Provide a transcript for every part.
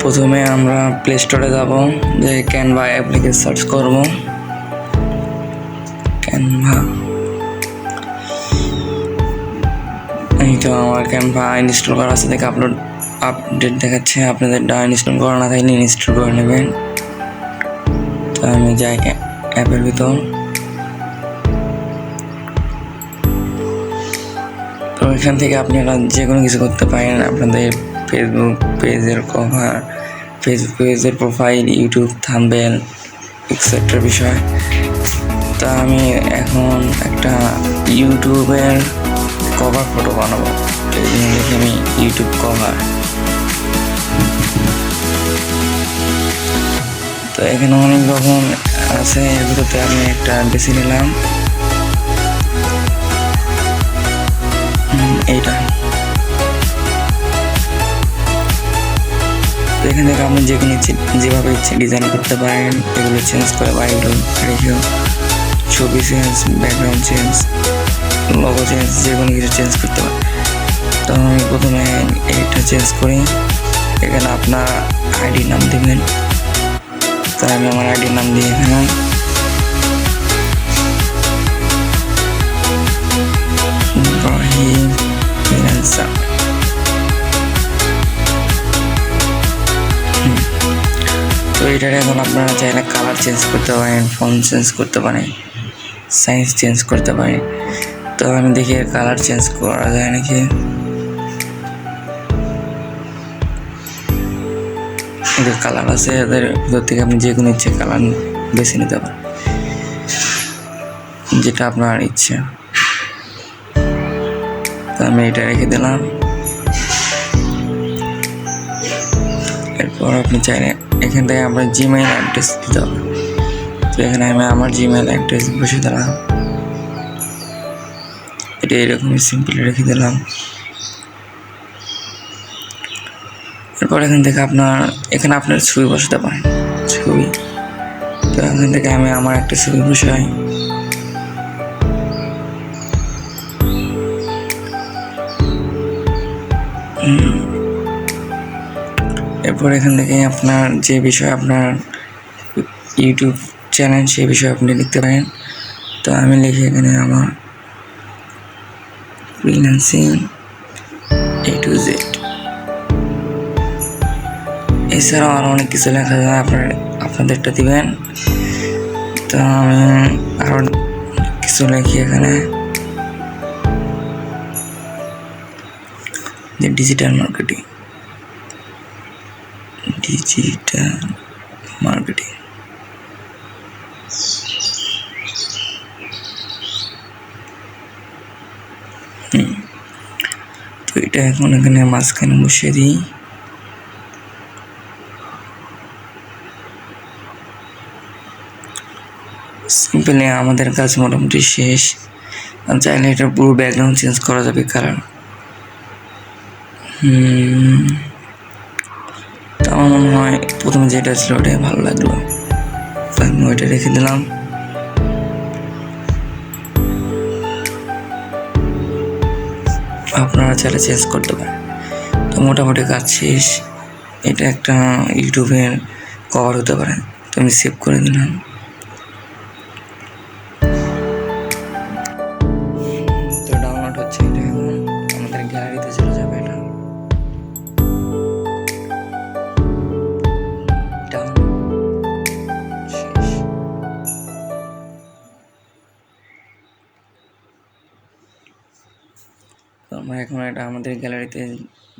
প্রথমে আমরা প্লে স্টোরে যাব, যে ক্যানভা অ্যাপ লিখে সার্চ করব। ক্যানভা, এই তো আমার ক্যানভা ইনস্টল করা আছে, দেখে আপডেট দেখাচ্ছে। আপনাদের ইনস্টল করা না থাকলে ইনস্টল করে নেবেন। তো আমি যাই অ্যাপের ভিতর। তো এখান থেকে আপনারা যে কোনো কিছু করতে পারেন, আপনাদের ফেসবুক পেজের কভার, ফেসবুক পেজের প্রোফাইল, ইউটিউব থাম্বনেল এক্সেট্রা বিষয়। তা আমি এখন একটা ইউটিউবের কভার ফটো বানাবো, এই জন্য লিখে আমি ইউটিউব কভার। তো এখানে অনেক রকম আছে, এর ভিতরে আমি একটা বেছে নিলাম, এইটা। তো এখান থেকে আপনি যেভাবে ইচ্ছে ডিজাইন করতে পারেন, এগুলো চেঞ্জ করে বা এগুলো রেখেও ছবি change, background change, logo change, যে কোনো কিছু চেঞ্জ করতে পারেন। তো আমি প্রথমে এইটা চেঞ্জ করি। এখানে আপনার আইডি নাম দেবেন। তাই আমি আমার আইডির নাম দিয়ে এখানে ইব্রাহিম ফিনান্সার। তো এটার এখন আপনারা চাইলে কালার চেঞ্জ করতে পারেন, ফন্ট চেঞ্জ করতে পারেন, সাইজ চেঞ্জ করতে পারেন। তো আমি দেখি কালার চেঞ্জ করা যায় নাকি। এদের কালার আছে, এদের ভিতর থেকে আপনি যে কোনো ইচ্ছে কালার বেছে নিতে পারেন, যেটা আপনার ইচ্ছা। তো আমি এটা রেখে দিলাম। এরপর আপনি চাইলে এখান থেকে আপনার জিমেইল অ্যাড্রেস দিতে হবে। তো এখানে আমি আমার জিমেইল অ্যাড্রেস বসে দিলাম। এটা এরকমই সিম্পল রেখে দিলাম। এরপর এখান থেকে এখানে আপনার ছবি বসাতে পারেন, ছবি। তো এখান থেকে আমি আমার একটা ছবি বসাই। এরপর এখান থেকে আপনার যে বিষয় আপনার ইউটিউব চ্যানেল, সেই বিষয়ে আপনি লিখতে পারেন। তো আমি লিখি এখানে আমার ফ্রিল্যান্সিং A to Z। এছাড়াও আরও অনেক কিছু লেখা যায়, আপনাদেরটা দিবেন। তো আমি আরও কিছু লিখি এখানে, যে ডিজিটাল মার্কেটিং। তো এটা এখন এখানে মাঝখানে বসিয়ে দিই। সিম্পলি আমাদের কাজ মোটামুটি শেষ। চাইলে এটা পুরো ব্যাকগ্রাউন্ড চেঞ্জ করা যাবে কালার। তো আমার মনে হয় প্রথমে যেটা ছিল ওটাই ভালো লাগলো, আমি ওইটা রেখে দিলাম। আপনারা চাইলে চেঞ্জ করতে পারেন। তো মোটামুটি কাজ শেষ। এটা একটা ইউটিউবের কভার হতে পারে। তো আমি সেভ করে দিলাম। তো ডাউনলোড হচ্ছে, এটা এখন আমাদের গ্যালারিতে চলে যাবে। এটা শেষ। তো আমরা এখন এটা আমাদের গ্যালারিতে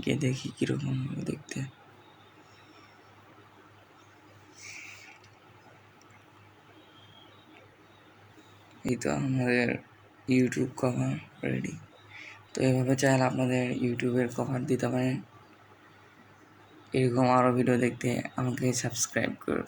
গিয়ে দেখি কীরকম দেখতে। এই তো আমাদের ইউটিউব কভার রেডি। তো এভাবে চাইলে আপনাদের ইউটিউবের কভার দিতে পারেন। এরকম আরও ভিডিও দেখতে আমাকে সাবস্ক্রাইব করুন।